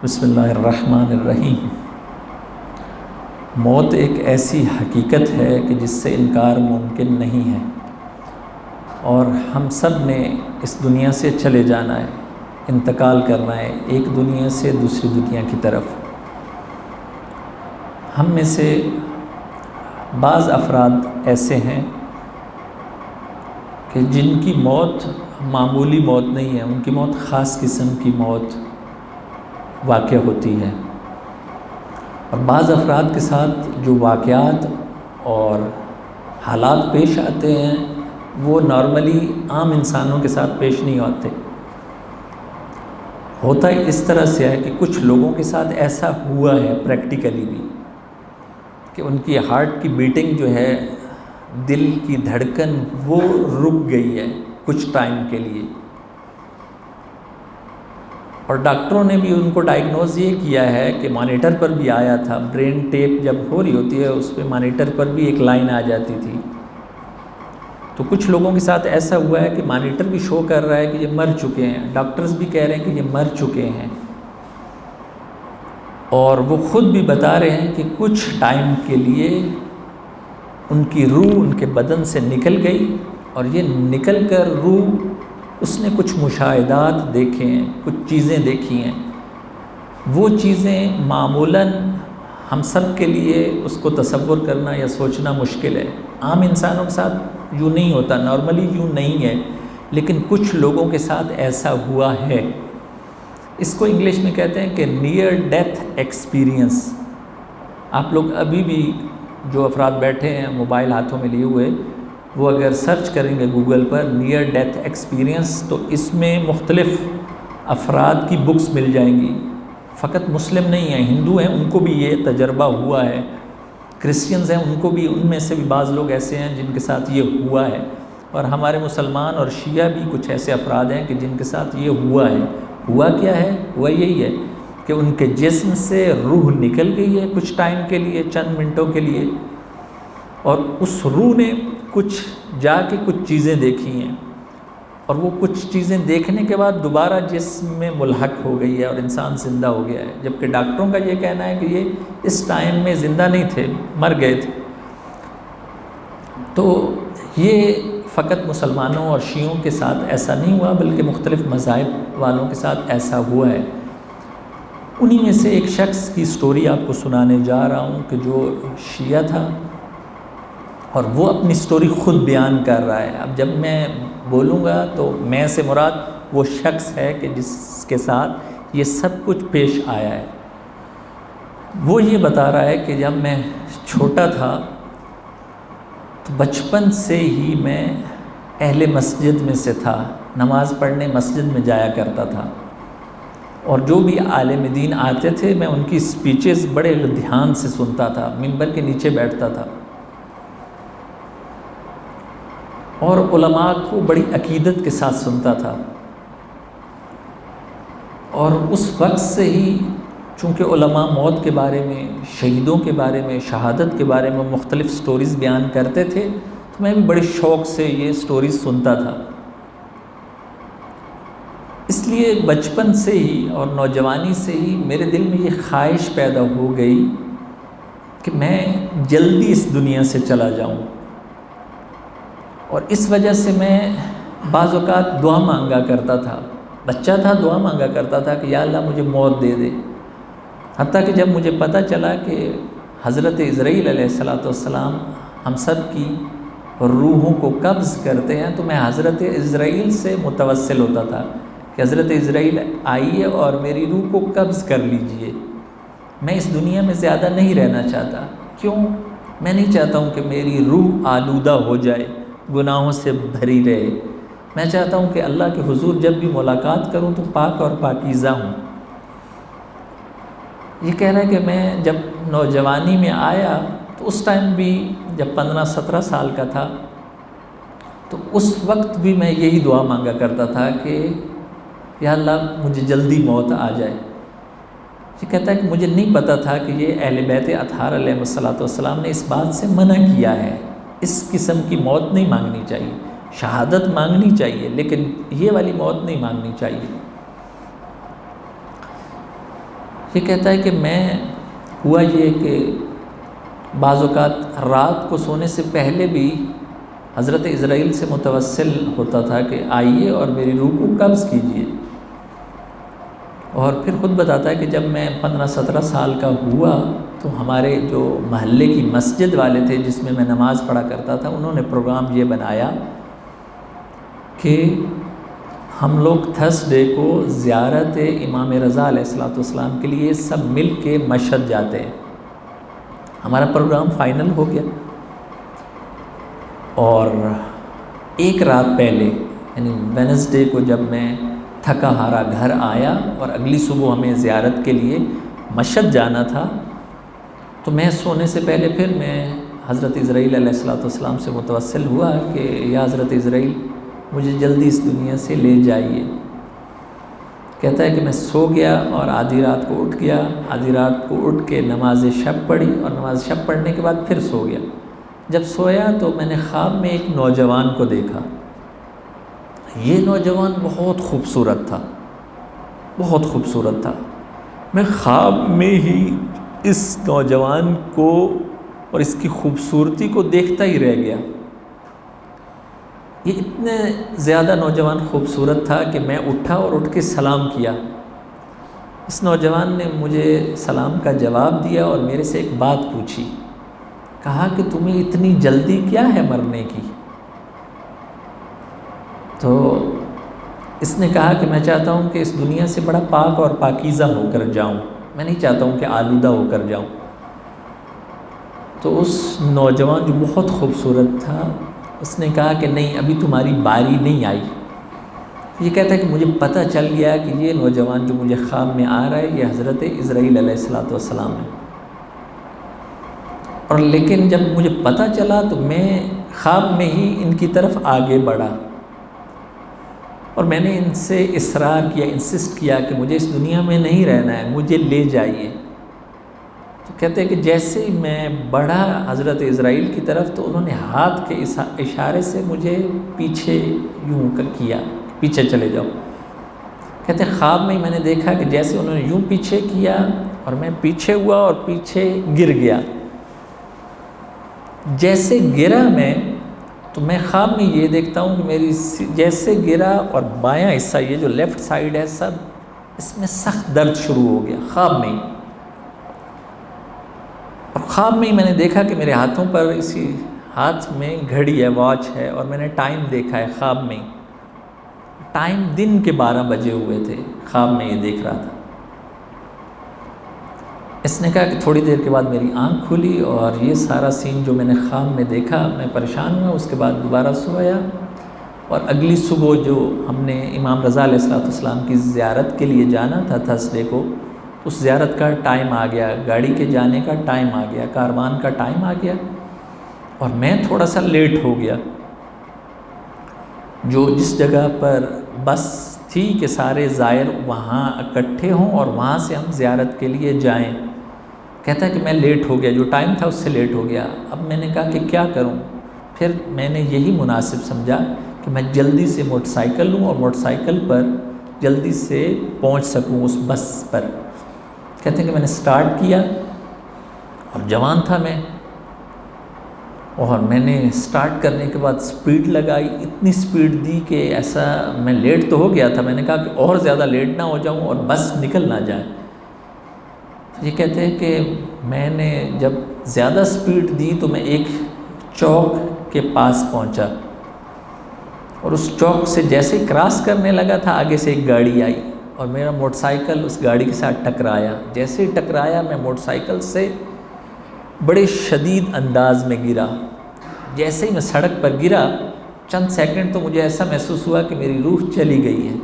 بسم اللہ الرحمن الرحیم۔ موت ایک ایسی حقیقت ہے کہ جس سے انکار ممکن نہیں ہے، اور ہم سب نے اس دنیا سے چلے جانا ہے، انتقال کرنا ہے ایک دنیا سے دوسری دنیا کی طرف۔ ہم میں سے بعض افراد ایسے ہیں کہ جن کی موت معمولی موت نہیں ہے، ان کی موت خاص قسم کی موت واقع ہوتی ہے، اور بعض افراد کے ساتھ جو واقعات اور حالات پیش آتے ہیں وہ نارملی عام انسانوں کے ساتھ پیش نہیں آتے۔ ہوتا اس طرح سے ہے کہ کچھ لوگوں کے ساتھ ایسا ہوا ہے پریکٹیکلی بھی کہ ان کی ہارٹ کی بیٹنگ جو ہے، دل کی دھڑکن، وہ رک گئی ہے کچھ ٹائم کے لیے، اور ڈاکٹروں نے بھی ان کو ڈائگنوز یہ کیا ہے کہ مانیٹر پر بھی آیا تھا، برین ٹیپ جب ہو رہی ہوتی ہے اس پہ مانیٹر پر بھی ایک لائن آ جاتی تھی۔ تو کچھ لوگوں کے ساتھ ایسا ہوا ہے کہ مانیٹر بھی شو کر رہا ہے کہ یہ مر چکے ہیں، ڈاکٹرز بھی کہہ رہے ہیں کہ یہ مر چکے ہیں، اور وہ خود بھی بتا رہے ہیں کہ کچھ ٹائم کے لیے ان کی روح ان کے بدن سے نکل گئی، اور یہ نکل کر روح اس نے کچھ مشاہدات دیکھے ہیں، کچھ چیزیں دیکھی ہیں۔ وہ چیزیں معمولاً ہم سب کے لیے اس کو تصور کرنا یا سوچنا مشکل ہے، عام انسانوں کے ساتھ یوں نہیں ہوتا، نارملی یوں نہیں ہے، لیکن کچھ لوگوں کے ساتھ ایسا ہوا ہے۔ اس کو انگلش میں کہتے ہیں کہ نیئر ڈیتھ ایکسپیرینس۔ آپ لوگ ابھی بھی جو افراد بیٹھے ہیں موبائل ہاتھوں میں لیے ہوئے، وہ اگر سرچ کریں گے گوگل پر نیئر ڈیتھ ایکسپیرینس، تو اس میں مختلف افراد کی بکس مل جائیں گی۔ فقط مسلم نہیں ہیں، ہندو ہیں، ان کو بھی یہ تجربہ ہوا ہے، کرسچنز ہیں، ان کو بھی، ان میں سے بھی بعض لوگ ایسے ہیں جن کے ساتھ یہ ہوا ہے، اور ہمارے مسلمان اور شیعہ بھی کچھ ایسے افراد ہیں کہ جن کے ساتھ یہ ہوا ہے۔ ہوا کیا ہے؟ ہوا یہی ہے کہ ان کے جسم سے روح نکل گئی ہے کچھ ٹائم کے لیے، چند منٹوں کے لیے، اور اس روح نے کچھ جا کے کچھ چیزیں دیکھی ہیں، اور وہ کچھ چیزیں دیکھنے کے بعد دوبارہ جسم میں ملحق ہو گئی ہے اور انسان زندہ ہو گیا ہے، جبکہ ڈاکٹروں کا یہ کہنا ہے کہ یہ اس ٹائم میں زندہ نہیں تھے، مر گئے تھے۔ تو یہ فقط مسلمانوں اور شیعوں کے ساتھ ایسا نہیں ہوا، بلکہ مختلف مذاہب والوں کے ساتھ ایسا ہوا ہے۔ انہی میں سے ایک شخص کی سٹوری آپ کو سنانے جا رہا ہوں کہ جو شیعہ تھا، اور وہ اپنی سٹوری خود بیان کر رہا ہے۔ اب جب میں بولوں گا تو میں سے مراد وہ شخص ہے کہ جس کے ساتھ یہ سب کچھ پیش آیا ہے۔ وہ یہ بتا رہا ہے کہ جب میں چھوٹا تھا تو بچپن سے ہی میں اہل مسجد میں سے تھا، نماز پڑھنے مسجد میں جایا کرتا تھا، اور جو بھی عالم دین آتے تھے میں ان کی سپیچز بڑے دھیان سے سنتا تھا، منبر کے نیچے بیٹھتا تھا، اور علماء کو بڑی عقیدت کے ساتھ سنتا تھا۔ اور اس وقت سے ہی چونکہ علماء موت کے بارے میں، شہیدوں کے بارے میں، شہادت کے بارے میں مختلف سٹوریز بیان کرتے تھے، تو میں بھی بڑے شوق سے یہ سٹوریز سنتا تھا۔ اس لیے بچپن سے ہی اور نوجوانی سے ہی میرے دل میں یہ خواہش پیدا ہو گئی کہ میں جلدی اس دنیا سے چلا جاؤں، اور اس وجہ سے میں بعض اوقات دعا مانگا کرتا تھا، بچہ تھا، دعا مانگا کرتا تھا کہ یا اللہ مجھے موت دے دے۔ حتیٰ کہ جب مجھے پتہ چلا کہ حضرت عزرائیل علیہ السلام ہم سب کی روحوں کو قبض کرتے ہیں، تو میں حضرت عزرائیل سے متوسل ہوتا تھا کہ حضرت عزرائیل آئیے اور میری روح کو قبض کر لیجئے، میں اس دنیا میں زیادہ نہیں رہنا چاہتا۔ کیوں؟ میں نہیں چاہتا ہوں کہ میری روح آلودہ ہو جائے، گناہوں سے بھری رہے۔ میں چاہتا ہوں کہ اللہ کے حضور جب بھی ملاقات کروں تو پاک اور پاکیزہ ہوں۔ یہ کہہ رہا ہے کہ میں جب نوجوانی میں آیا تو اس ٹائم بھی جب 15-17 سال کا تھا، تو اس وقت بھی میں یہی دعا مانگا کرتا تھا کہ یا اللہ مجھے جلدی موت آ جائے۔ یہ کہتا ہے کہ مجھے نہیں پتہ تھا کہ یہ اہل بیت اطہار علیہ السلام نے اس بات سے منع کیا ہے، اس قسم کی موت نہیں مانگنی چاہیے، شہادت مانگنی چاہیے، لیکن یہ والی موت نہیں مانگنی چاہیے۔ یہ کہتا ہے کہ میں ہوا یہ کہ بعض اوقات رات کو سونے سے پہلے بھی حضرت اسرائیل سے متوسل ہوتا تھا کہ آئیے اور میری روح کو قبض کیجیے. اور پھر خود بتاتا ہے کہ جب میں 15-17 سال کا ہوا تو ہمارے جو محلے کی مسجد والے تھے جس میں نماز پڑھا کرتا تھا، انہوں نے پروگرام یہ بنایا کہ ہم لوگ تھرسڈے کو زیارت امام رضا علیہ السلام کے لیے سب مل کے مشہد جاتے ہیں. ہمارا پروگرام فائنل ہو گیا، اور ایک رات پہلے یعنی وینسڈے کو جب میں تھکا ہارا گھر آیا اور اگلی صبح ہمیں زیارت کے لیے مشہد جانا تھا، تو میں سونے سے پہلے پھر میں حضرت اسرائیل علیہ السلام سے متوسل ہوا کہ یا حضرت اسرائیل مجھے جلدی اس دنیا سے لے جائیے. کہتا ہے کہ میں سو گیا اور آدھی رات کو اٹھ گیا. آدھی رات کو اٹھ کے نماز شب پڑھی اور نماز شب پڑھنے کے بعد پھر سو گیا. جب سویا تو میں نے خواب میں ایک نوجوان کو دیکھا. یہ نوجوان بہت خوبصورت تھا، بہت خوبصورت تھا. میں خواب میں ہی اس نوجوان کو اور اس کی خوبصورتی کو دیکھتا ہی رہ گیا. یہ اتنے زیادہ نوجوان خوبصورت تھا کہ میں اٹھا اور اٹھ کے سلام کیا. اس نوجوان نے مجھے سلام کا جواب دیا اور میرے سے ایک بات پوچھی. کہا کہ تمہیں اتنی جلدی کیا ہے مرنے کی؟ تو اس نے کہا کہ میں چاہتا ہوں کہ اس دنیا سے بڑا پاک اور پاکیزہ ہو کر جاؤں، میں نہیں چاہتا ہوں کہ آلودہ ہو کر جاؤں. تو اس نوجوان جو بہت خوبصورت تھا اس نے کہا کہ نہیں، ابھی تمہاری باری نہیں آئی. یہ کہتا ہے کہ مجھے پتہ چل گیا کہ یہ نوجوان جو مجھے خواب میں آ رہا ہے یہ حضرت اسرائیل علیہ السلام ہے. اور لیکن جب مجھے پتہ چلا تو میں خواب میں ہی ان کی طرف آگے بڑھا اور میں نے ان سے اصرار کیا، انسسٹ کیا کہ مجھے اس دنیا میں نہیں رہنا ہے، مجھے لے جائیے. تو کہتے ہیں کہ جیسے ہی میں بڑھا حضرت اسرائیل کی طرف تو انہوں نے ہاتھ کے اشارے سے مجھے پیچھے یوں کیا، پیچھے چلے جاؤ. کہتے ہیں خواب میں ہی میں نے دیکھا کہ جیسے انہوں نے یوں پیچھے کیا اور میں پیچھے ہوا اور پیچھے گر گیا. جیسے گرا میں تو میں خواب میں یہ دیکھتا ہوں کہ میری جیسے گرا اور بایاں حصہ یہ جو لیفٹ سائیڈ ہے سب اس میں سخت درد شروع ہو گیا خواب میں ہی. اور خواب میں ہی میں نے دیکھا کہ میرے ہاتھوں پر اسی ہاتھ میں گھڑی ہے، واچ ہے، اور میں نے ٹائم دیکھا ہے خواب میں. ٹائم دن کے 12 بجے ہوئے تھے، خواب میں یہ دیکھ رہا تھا. اس نے کہا کہ تھوڑی دیر کے بعد میری آنکھ کھلی اور یہ سارا سین جو میں نے خواب میں دیکھا میں پریشان ہوا. اس کے بعد دوبارہ سویا اور اگلی صبح جو ہم نے امام رضا علیہ السلام کی زیارت کے لیے جانا تھا تھرسڈے کو، اس زیارت کا ٹائم آ گیا، گاڑی کے جانے کا ٹائم آ گیا، کاروان کا ٹائم آ گیا اور میں تھوڑا سا لیٹ ہو گیا. جس جگہ پر بس تھی کہ سارے زائر وہاں اکٹھے ہوں اور وہاں سے ہم زیارت کے لیے جائیں، کہتا ہے کہ میں لیٹ ہو گیا، جو ٹائم تھا اس سے لیٹ ہو گیا. اب میں نے کہا کہ کیا کروں؟ پھر میں نے یہی مناسب سمجھا کہ میں جلدی سے موٹر سائیکل لوں اور موٹر سائیکل پر جلدی سے پہنچ سکوں اس بس پر. کہتے ہیں کہ میں نے سٹارٹ کیا اور جوان تھا میں، اور میں نے سٹارٹ کرنے کے بعد سپیڈ لگائی، اتنی سپیڈ دی کہ ایسا میں لیٹ تو ہو گیا تھا، میں نے کہا کہ اور زیادہ لیٹ نہ ہو جاؤں اور بس نکل نہ جائے. یہ کہتے ہیں کہ میں نے جب زیادہ سپیڈ دی تو میں ایک چوک کے پاس پہنچا اور اس چوک سے جیسے کراس کرنے لگا تھا آگے سے ایک گاڑی آئی اور میرا موٹر سائیکل اس گاڑی کے ساتھ ٹکرایا. جیسے ہی ٹکرایا میں موٹر سائیکل سے بڑے شدید انداز میں گرا. جیسے ہی میں سڑک پر گرا چند سیکنڈ تو مجھے ایسا محسوس ہوا کہ میری روح چلی گئی ہے،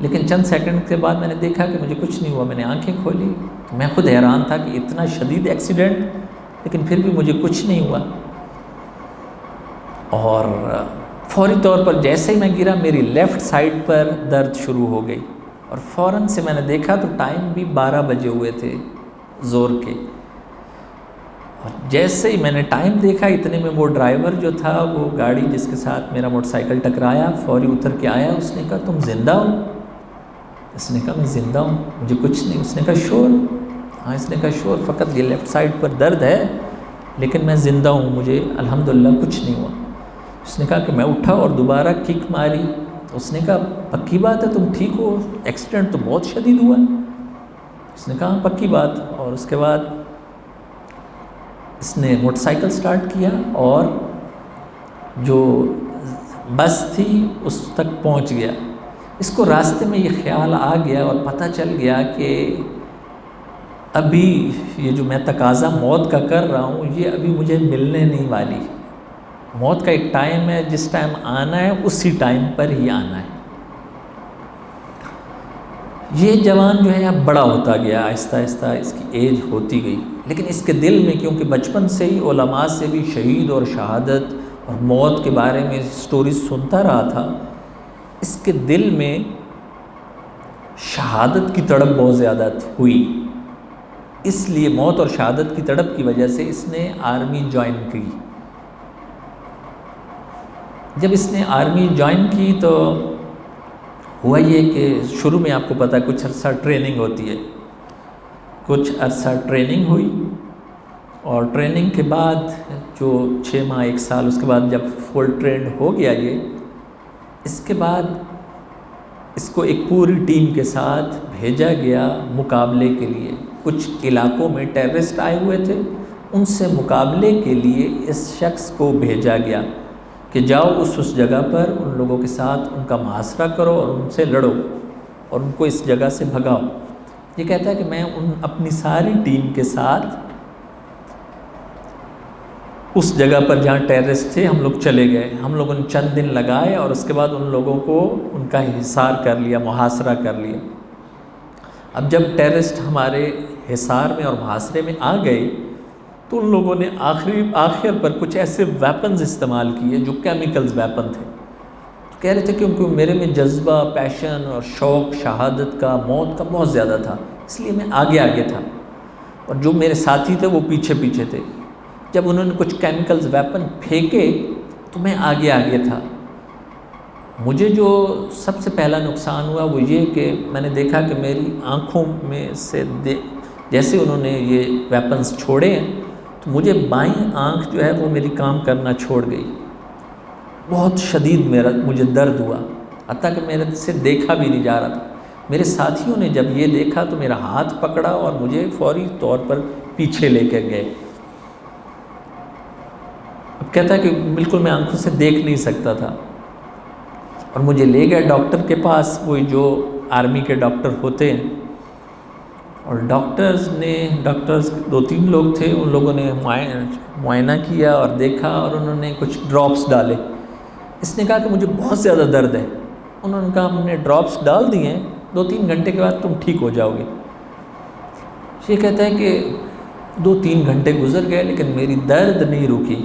لیکن چند سیکنڈ کے بعد میں نے دیکھا کہ مجھے کچھ نہیں ہوا. میں نے آنکھیں کھولی تو میں خود حیران تھا کہ اتنا شدید ایکسیڈنٹ لیکن پھر بھی مجھے کچھ نہیں ہوا. اور فوری طور پر جیسے ہی میں گرا میری لیفٹ سائیڈ پر درد شروع ہو گئی اور فوراً سے میں نے دیکھا تو ٹائم بھی 12 بجے ہوئے تھے زور کے. اور جیسے ہی میں نے ٹائم دیکھا اتنے میں وہ ڈرائیور جو تھا وہ گاڑی جس کے ساتھ میرا موٹر سائیکل ٹکرایا فوری اتر کے آیا. اس نے کہا تم زندہ ہو؟ اس نے کہا میں زندہ ہوں، مجھے کچھ نہیں۔ اس نے کہا شور؟ ہاں، اس نے کہا شور، فقط یہ لیفٹ سائڈ پر درد ہے، لیکن میں زندہ ہوں، مجھے الحمدللہ کچھ نہیں ہوا۔ اس نے کہا کہ میں اٹھا اور دوبارہ کک ماری۔ تو اس نے کہا پکی بات ہے تم ٹھیک ہو، ایکسیڈنٹ تو بہت شدید ہوا ہے۔ اس نے کہا ہاں پکی بات۔ اور اس کے بعد اس نے موٹر سائیکل سٹارٹ کیا اور جو بس تھی اس تک پہنچ گیا۔ اس کو راستے میں یہ خیال آ گیا اور پتہ چل گیا کہ ابھی یہ جو میں تقاضا موت کا کر رہا ہوں یہ ابھی مجھے ملنے نہیں والی۔ موت کا ایک ٹائم ہے، جس ٹائم آنا ہے اسی ٹائم پر ہی آنا ہے۔ یہ جوان جو ہے اب بڑا ہوتا گیا، آہستہ آہستہ اس کی ایج ہوتی گئی، لیکن اس کے دل میں کیونکہ بچپن سے ہی علماء سے بھی شہید اور شہادت اور موت کے بارے میں سٹوریز سنتا رہا تھا، اس کے دل میں شہادت کی تڑپ بہت زیادہ ہوئی۔ اس لیے موت اور شہادت کی تڑپ کی وجہ سے اس نے آرمی جوائن کی۔ جب اس نے آرمی جوائن کی تو ہوا یہ کہ شروع میں آپ کو پتہ ہے کچھ عرصہ ٹریننگ ہوتی ہے، کچھ عرصہ ٹریننگ ہوئی، اور ٹریننگ کے بعد جو 6 ماہ 1 سال، اس کے بعد جب فل ٹرینڈ ہو گیا یہ، اس کے بعد اس کو ایک پوری ٹیم کے ساتھ بھیجا گیا مقابلے کے لیے۔ کچھ علاقوں میں ٹیررسٹ آئے ہوئے تھے، ان سے مقابلے کے لیے اس شخص کو بھیجا گیا کہ جاؤ اس جگہ پر ان لوگوں کے ساتھ ان کا محاصرہ کرو اور ان سے لڑو اور ان کو اس جگہ سے بھگاؤ۔ یہ کہتا ہے کہ میں اپنی ساری ٹیم کے ساتھ اس جگہ پر جہاں ٹیررسٹ تھے ہم لوگ چلے گئے۔ ہم لوگوں نے چند دن لگائے اور اس کے بعد ان لوگوں کو ان کا حصار کر لیا، محاصرہ کر لیا۔ اب جب ٹیررسٹ ہمارے حصار میں اور محاصرے میں آ گئے تو ان لوگوں نے آخر پر کچھ ایسے ویپنز استعمال کیے جو کیمیکلز ویپن تھے۔ تو کہہ رہے تھے کیونکہ میرے میں جذبہ، پیشن اور شوق شہادت کا، موت کا بہت زیادہ تھا، اس لیے میں آگے آگے تھا، اور جو میرے ساتھی تھے وہ پیچھے پیچھے تھے۔ جب انہوں نے کچھ کیمیکلز ویپن پھینکے تو میں آگے آگے تھا۔ مجھے جو سب سے پہلا نقصان ہوا وہ یہ کہ میں نے دیکھا کہ میری آنکھوں میں سے جیسے انہوں نے یہ ویپنز چھوڑے ہیں تو مجھے بائیں آنکھ جو ہے وہ میری کام کرنا چھوڑ گئی۔ بہت شدید مجھے درد ہوا، حتیٰ کہ میرے سے دیکھا بھی نہیں جا رہا تھا۔ میرے ساتھیوں نے جب یہ دیکھا تو میرا ہاتھ پکڑا اور مجھے فوری طور پر پیچھے لے کے گئے۔ اب کہتا ہے کہ بالکل میں آنکھوں سے دیکھ نہیں سکتا تھا، اور مجھے لے گئے ڈاکٹر کے پاس، وہی جو آرمی کے ڈاکٹر ہوتے ہیں، اور ڈاکٹرز 2-3 لوگ تھے، ان لوگوں نے معائنہ کیا اور دیکھا اور انہوں نے کچھ ڈراپس ڈالے۔ اس نے کہا کہ مجھے بہت زیادہ درد ہے۔ انہوں نے کہا ہم نے ڈراپس ڈال دیے ہیں، 2-3 گھنٹے کے بعد تم ٹھیک ہو جاؤ گے۔ یہ کہتا ہے کہ 2-3 گھنٹے گزر گئے لیکن میری درد نہیں رکی،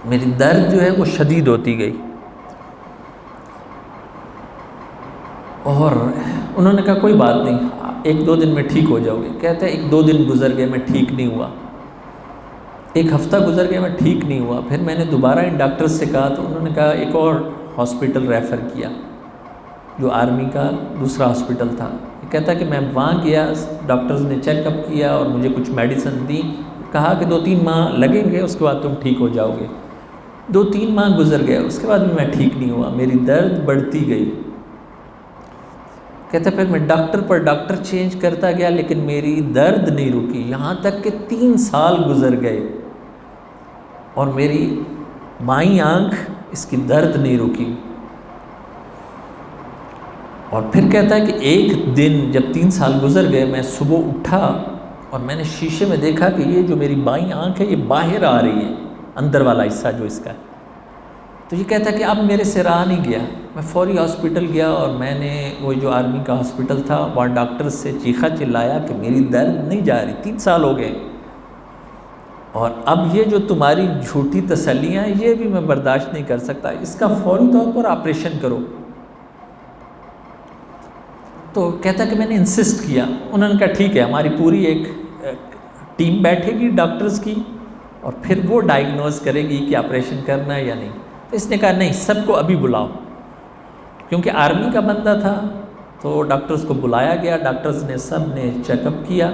میری درد جو ہے وہ شدید ہوتی گئی، اور انہوں نے کہا کوئی بات نہیں، 1-2 دن میں ٹھیک ہو جاؤ گے۔ کہتے ہیں 1-2 دن گزر گئے میں ٹھیک نہیں ہوا، 1 ہفتہ گزر گیا میں ٹھیک نہیں ہوا۔ پھر میں نے دوبارہ ان ڈاکٹرز سے کہا تو انہوں نے کہا ایک اور ہاسپٹل ریفر کیا جو آرمی کا دوسرا ہاسپٹل تھا۔ کہتا ہے کہ میں وہاں گیا، ڈاکٹرز نے چیک اپ کیا اور مجھے کچھ میڈیسن دی، کہا کہ 2-3 ماہ لگیں گے، اس کے بعد تم ٹھیک ہو جاؤ گے۔ 2-3 ماہ گزر گئے، اس کے بعد بھی میں ٹھیک نہیں ہوا، میری درد بڑھتی گئی۔ کہتا پھر میں ڈاکٹر پر ڈاکٹر چینج کرتا گیا لیکن میری درد نہیں رکی، یہاں تک کہ 3 سال گزر گئے اور میری بائیں آنکھ اس کی درد نہیں رکی۔ اور پھر کہتا ہے کہ ایک دن جب 3 سال گزر گئے میں صبح اٹھا اور میں نے شیشے میں دیکھا کہ یہ جو میری بائیں آنکھ ہے یہ باہر آ رہی ہے، اندر والا حصہ جو اس کا ہے۔ تو یہ کہتا ہے کہ اب میرے سے رہا نہیں گیا، میں فوری ہاسپٹل گیا اور میں نے وہ جو آرمی کا ہاسپٹل تھا وہاں ڈاکٹر سے چیخا چلایا کہ میری درد نہیں جا رہی، 3 سال ہو گئے، اور اب یہ جو تمہاری جھوٹی تسلیاں ہیں یہ بھی میں برداشت نہیں کر سکتا، اس کا فوری طور پر آپریشن کرو۔ تو کہتا ہے کہ میں نے انسسٹ کیا، انہوں نے کہا ٹھیک ہے، ہماری پوری ایک ٹیم بیٹھے گی ڈاکٹرز کی اور پھر وہ ڈائیگنوز کرے گی کہ آپریشن کرنا ہے یا نہیں۔ تو اس نے کہا نہیں، سب کو ابھی بلاؤ، کیونکہ آرمی کا بندہ تھا تو ڈاکٹرز کو بلایا گیا، ڈاکٹرز نے سب نے چیک اپ کیا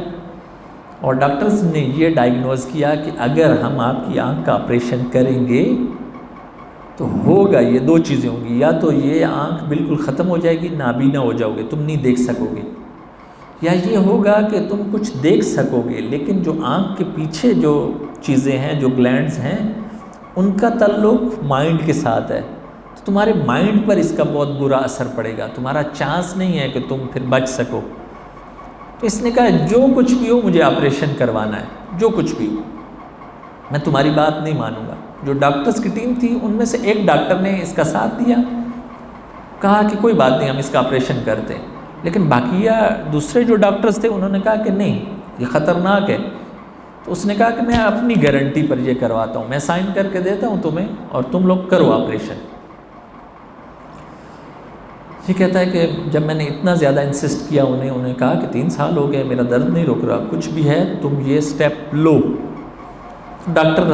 اور ڈاکٹرز نے یہ ڈائیگنوز کیا کہ اگر ہم آپ کی آنکھ کا آپریشن کریں گے تو ہوگا یہ دو چیزیں ہوں گی، یا تو یہ آنکھ بالکل ختم ہو جائے گی، نابینا ہو جاؤ گے، تم نہیں دیکھ سکو گے، یا یہ ہوگا کہ تم کچھ دیکھ سکو گے لیکن جو آنکھ کے پیچھے جو چیزیں ہیں، جو گلینڈز ہیں، ان کا تعلق مائنڈ کے ساتھ ہے، تو تمہارے مائنڈ پر اس کا بہت برا اثر پڑے گا، تمہارا چانس نہیں ہے کہ تم پھر بچ سکو۔ تو اس نے کہا جو کچھ بھی ہو مجھے آپریشن کروانا ہے، جو کچھ بھی ہو، میں تمہاری بات نہیں مانوں گا۔ جو ڈاکٹرز کی ٹیم تھی ان میں سے ایک ڈاکٹر نے اس کا ساتھ دیا، کہا کہ کوئی بات نہیں، ہم اس کا آپریشن کرتے ہیں، لیکن باقیہ دوسرے جو ڈاکٹرز تھے انہوں نے کہا کہ نہیں، یہ خطرناک ہے۔ تو اس نے کہا کہ میں اپنی گارنٹی پر یہ کرواتا ہوں، میں سائن کر کے دیتا ہوں تمہیں اور تم لوگ کرو آپریشن۔ یہ کہتا ہے کہ جب میں نے اتنا زیادہ انسسٹ کیا انہوں نے کہا کہ 3 سال ہو گئے، میرا درد نہیں رک رہا، کچھ بھی ہے تم یہ سٹیپ لو۔ ڈاکٹر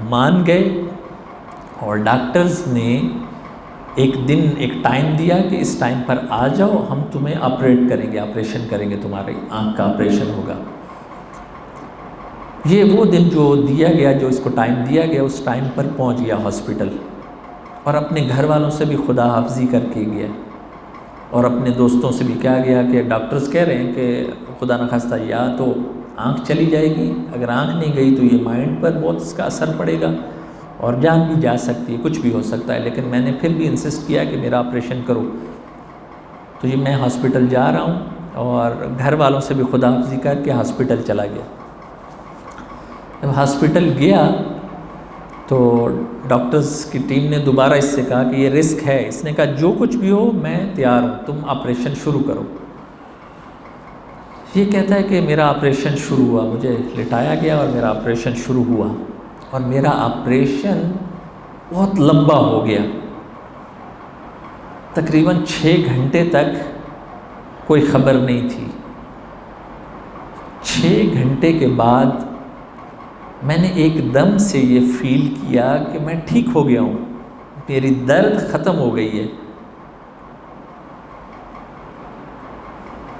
مان گئے اور ڈاکٹرز نے ایک دن ایک ٹائم دیا کہ اس ٹائم پر آ جاؤ، ہم تمہیں آپریٹ کریں گے، آپریشن کریں گے، تمہاری آنکھ کا آپریشن ہوگا۔ یہ وہ دن جو دیا گیا، جو اس کو ٹائم دیا گیا، اس ٹائم پر پہنچ گیا ہاسپٹل اور اپنے گھر والوں سے بھی خدا حافظی کر کے گیا اور اپنے دوستوں سے بھی کہا گیا کہ ڈاکٹرز کہہ رہے ہیں کہ خدا نخواستہ یا تو آنکھ چلی جائے گی، اگر آنکھ نہیں گئی تو یہ مائنڈ پر بہت اس کا اثر پڑے گا اور جان بھی جا سکتی ہے، کچھ بھی ہو سکتا ہے، لیکن میں نے پھر بھی انسسٹ کیا کہ میرا آپریشن کرو۔ تو یہ میں ہاسپٹل جا رہا ہوں اور گھر والوں سے بھی خدا حافظی کر کے ہاسپٹل چلا گیا۔ جب ہاسپٹل گیا تو ڈاکٹرز کی ٹیم نے دوبارہ اس سے کہا کہ یہ رسک ہے، اس نے کہا جو کچھ بھی ہو میں تیار ہوں، تم آپریشن شروع کرو۔ یہ کہتا ہے کہ میرا آپریشن شروع ہوا، مجھے لٹایا گیا اور میرا آپریشن شروع ہوا اور میرا آپریشن بہت لمبا ہو گیا، تقریباً 6 گھنٹے تک کوئی خبر نہیں تھی۔ 6 گھنٹے کے بعد میں نے ایک دم سے یہ فیل کیا کہ میں ٹھیک ہو گیا ہوں، میری درد ختم ہو گئی ہے،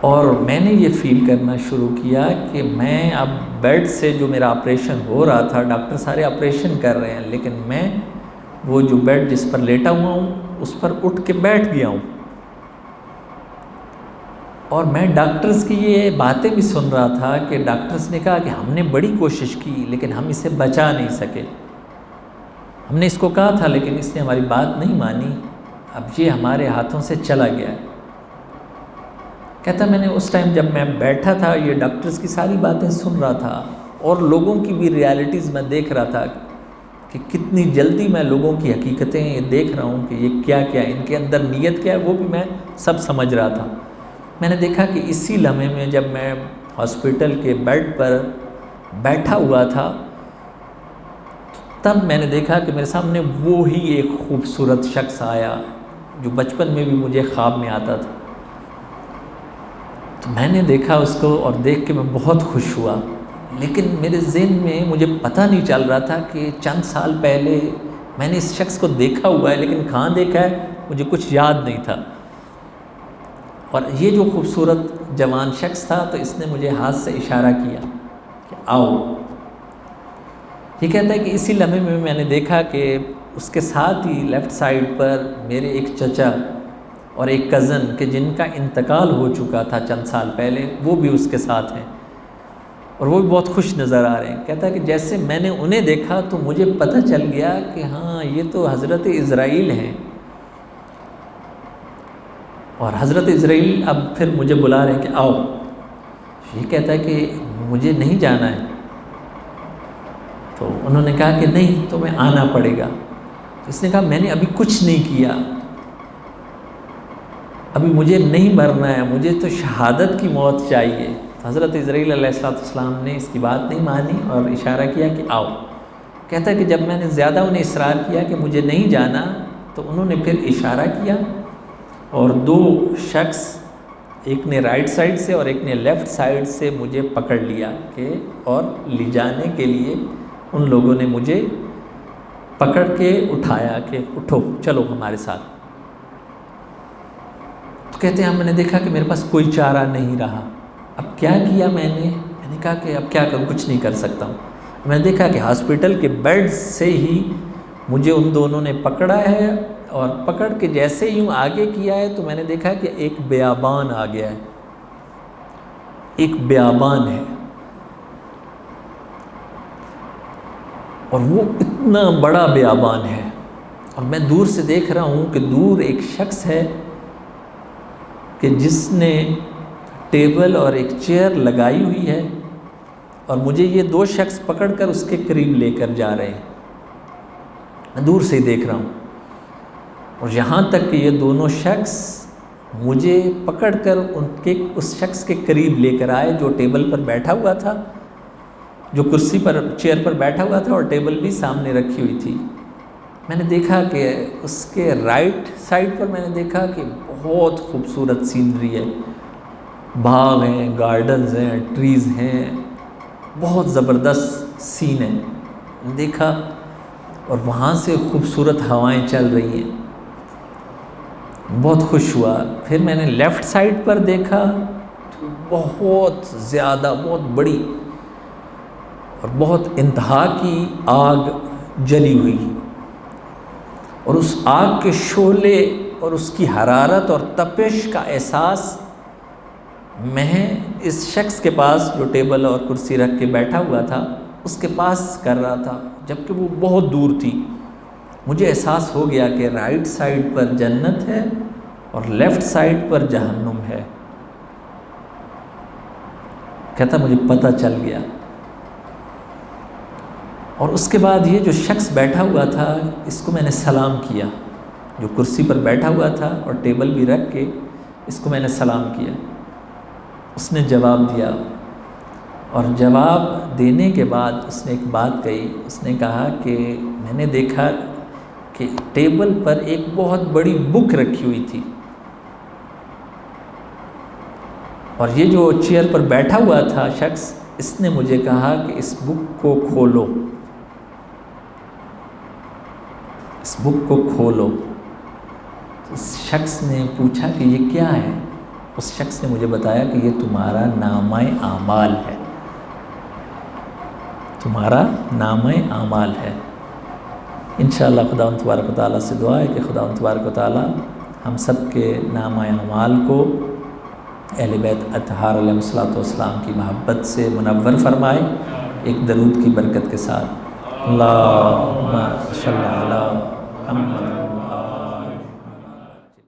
اور میں نے یہ فیل کرنا شروع کیا کہ میں اب بیڈ سے، جو میرا آپریشن ہو رہا تھا، ڈاکٹر سارے آپریشن کر رہے ہیں لیکن میں وہ جو بیڈ جس پر لیٹا ہوا ہوں اس پر اٹھ کے بیٹھ گیا ہوں، اور میں ڈاکٹرز کی یہ باتیں بھی سن رہا تھا کہ ڈاکٹرز نے کہا کہ ہم نے بڑی کوشش کی لیکن ہم اسے بچا نہیں سکے، ہم نے اس کو کہا تھا لیکن اس نے ہماری بات نہیں مانی، اب یہ ہمارے ہاتھوں سے چلا گیا ہے۔ کہتا میں نے اس ٹائم جب میں بیٹھا تھا یہ ڈاکٹرز کی ساری باتیں سن رہا تھا اور لوگوں کی بھی ریالٹیز میں دیکھ رہا تھا کہ کتنی جلدی میں لوگوں کی حقیقتیں یہ دیکھ رہا ہوں کہ یہ کیا کیا ان کے اندر نیت کیا ہے، وہ بھی میں سب سمجھ رہا تھا۔ میں نے دیکھا کہ اسی لمحے میں جب میں ہاسپٹل کے بیڈ پر بیٹھا ہوا تھا تب میں نے دیکھا کہ میرے سامنے وہی ایک خوبصورت شخص آیا جو بچپن میں بھی مجھے خواب میں آتا تھا۔ تو میں نے دیکھا اس کو اور دیکھ کے میں بہت خوش ہوا، لیکن میرے ذہن میں مجھے پتہ نہیں چل رہا تھا کہ چند سال پہلے میں نے اس شخص کو دیکھا ہوا ہے لیکن کہاں دیکھا ہے مجھے کچھ یاد نہیں تھا، اور یہ جو خوبصورت جوان شخص تھا تو اس نے مجھے ہاتھ سے اشارہ کیا کہ آؤ۔ یہ کہتا ہے کہ اسی لمحے میں نے دیکھا کہ اس کے ساتھ ہی لیفٹ سائیڈ پر میرے ایک چچا اور ایک کزن کہ جن کا انتقال ہو چکا تھا چند سال پہلے، وہ بھی اس کے ساتھ ہیں اور وہ بھی بہت خوش نظر آ رہے ہیں۔ کہتا ہے کہ جیسے میں نے انہیں دیکھا تو مجھے پتہ چل گیا کہ ہاں یہ تو حضرت عزرائیل ہیں، اور حضرت عزرائیل اب پھر مجھے بلا رہے ہیں کہ آؤ۔ یہ کہتا ہے کہ مجھے نہیں جانا ہے، تو انہوں نے کہا کہ نہیں تمہیں آنا پڑے گا۔ اس نے کہا میں نے ابھی کچھ نہیں کیا، ابھی مجھے نہیں مرنا ہے، مجھے تو شہادت کی موت چاہیے۔ تو حضرت عزرائیل علیہ السلام نے اس کی بات نہیں مانی اور اشارہ کیا کہ آؤ۔ کہتا ہے کہ جب میں نے زیادہ انہیں اصرار کیا کہ مجھے نہیں جانا تو انہوں نے پھر اشارہ کیا اور 2 شخص، ایک نے رائٹ سائڈ سے اور ایک نے لیفٹ سائڈ سے مجھے پکڑ لیا کہ اور لے جانے کے لیے ان لوگوں نے مجھے پکڑ کے اٹھایا کہ اٹھو چلو ہمارے ساتھ۔ تو کہتے ہیں میں نے دیکھا کہ میرے پاس کوئی چارہ نہیں رہا، اب کیا کیا میں نے کہا کہ اب کیا کروں، کچھ نہیں کر سکتا ہوں۔ میں نے دیکھا کہ ہاسپٹل کے بیڈ سے ہی مجھے ان دونوں نے پکڑا ہے، اور پکڑ کے جیسے یوں آگے کیا ہے تو میں نے دیکھا کہ ایک بیابان آ گیا ہے، ایک بیابان ہے، اور وہ اتنا بڑا بیابان ہے، اور میں دور سے دیکھ رہا ہوں کہ دور ایک شخص ہے کہ جس نے ٹیبل اور ایک چیئر لگائی ہوئی ہے، اور مجھے یہ دو شخص پکڑ کر اس کے قریب لے کر جا رہے ہیں، میں دور سے ہی دیکھ رہا ہوں، اور یہاں تک کہ یہ دونوں شخص مجھے پکڑ کر اس شخص کے قریب لے کر آئے جو ٹیبل پر بیٹھا ہوا تھا، جو کرسی پر چیئر پر بیٹھا ہوا تھا، اور ٹیبل بھی سامنے رکھی ہوئی تھی۔ میں نے دیکھا کہ اس کے رائٹ سائڈ پر میں نے دیکھا کہ بہت خوبصورت سینری ہے، باغ ہیں، گارڈنز ہیں، ٹریز ہیں، بہت زبردست سین ہے دیکھا، اور وہاں سے خوبصورت ہوائیں چل رہی ہیں، بہت خوش ہوا۔ پھر میں نے لیفٹ سائڈ پر دیکھا تو بہت زیادہ، بہت بڑی اور بہت انتہا کی آگ جلی ہوئی، اور اس آگ کے شعلے اور اس کی حرارت اور تپش کا احساس میں اس شخص کے پاس جو ٹیبل اور کرسی رکھ کے بیٹھا ہوا تھا اس کے پاس کر رہا تھا، جبکہ وہ بہت دور تھی۔ مجھے احساس ہو گیا کہ رائٹ سائڈ پر جنت ہے اور لیفٹ سائڈ پر جہنم ہے۔ کہتا مجھے پتہ چل گیا، اور اس کے بعد یہ جو شخص بیٹھا ہوا تھا اس کو میں نے سلام کیا، جو کرسی پر بیٹھا ہوا تھا اور ٹیبل بھی رکھ کے اس کو میں نے سلام کیا، اس نے جواب دیا، اور جواب دینے کے بعد اس نے ایک بات کہی، اس نے کہا کہ میں نے دیکھا کہ ٹیبل پر ایک بہت بڑی بک رکھی ہوئی تھی، اور یہ جو چیئر پر بیٹھا ہوا تھا شخص، اس نے مجھے کہا کہ اس بک کو کھولو، اس بک کو کھولو۔ اس شخص نے پوچھا کہ یہ کیا ہے؟ اس شخص نے مجھے بتایا کہ یہ تمہارا نامہ اعمال ہے، تمہارا نامہ اعمال ہے۔ انشاءاللہ خداوند تبارک و تعالیٰ سے دعا ہے کہ خداوند تبارک و تعالیٰ ہم سب کے نامہ اعمال کو اہل بیت اطہار علیہ السلام کی محبت سے منور فرمائے، ایک درود کی برکت کے ساتھ۔ اللہم صلی علی محمد